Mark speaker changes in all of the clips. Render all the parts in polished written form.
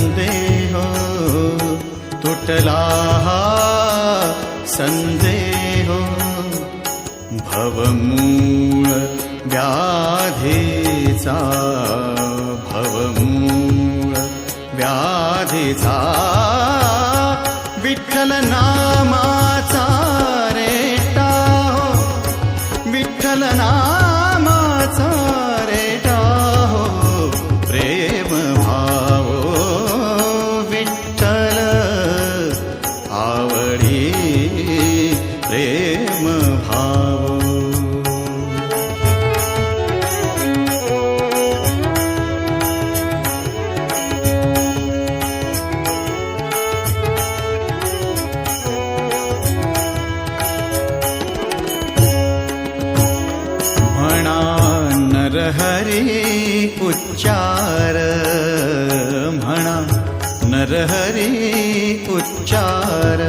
Speaker 1: संदेह तुटला हा संदेह भवमूळ व्याधीचा भवमूळ व्याधीचा विठ्ठल नामाचा रेटा हो विठ्ठल नामाचा रेटा हो प्रेम भाव विठ्ठल आवडी प्रेम भाव नरहरी उच्चार म्हणा नरहरी उच्चार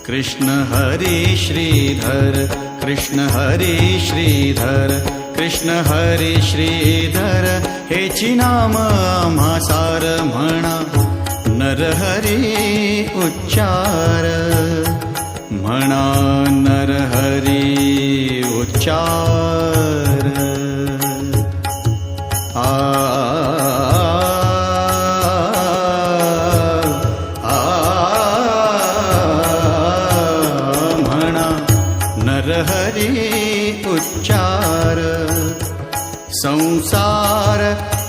Speaker 1: कृष्ण हरी श्रीधर कृष्ण हरी श्रीधर कृष्ण हरी श्रीधर हेची नाम आम्हा सार म्हणा नरहरी उच्चार म्हणा नरहरी उच्चार म्हणा नरहरी उच्चार संसार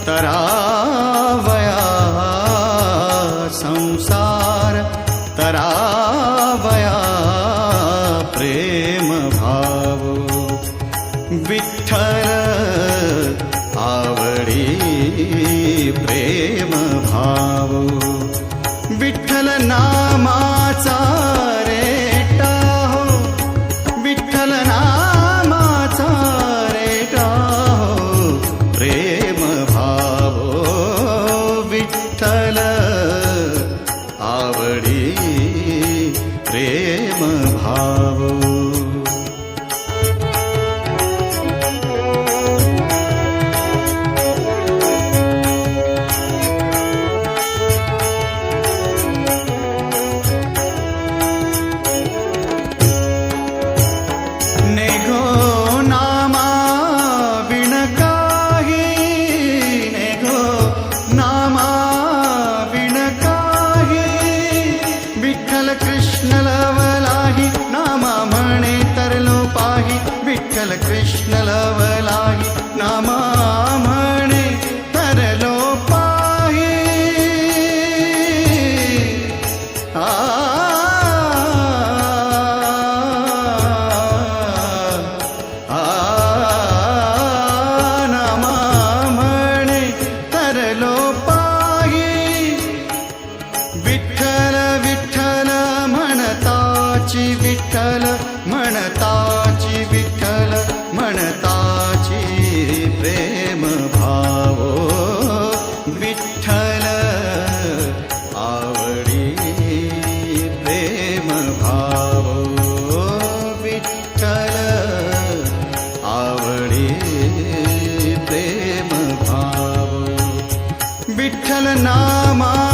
Speaker 1: तरावया संसार तरावया प्रेम भाव विठ्ठल आवडी प्रेम भाव विठ्ठल नामाचा रेटा हो विठ्ठल नामाचा रेटा हो प्रेम भाव विठ्ठल आवडी प्रेम भाव कृष्ण लवलाही नामा म्हणे तरलो पाही विठ्ठल कृष्ण लवलाही नामा म्हणे तरलो पाही नामा म्हणे तरलो पाही विठ्ठल विठ्ठल म्हणताची विठ्ठल म्हणताची विठ्ठल म्हणताची प्रेम भाव विठ्ठल आवडी प्रेम भाव विठ्ठल आवडी प्रेम भाव विठ्ठल नामा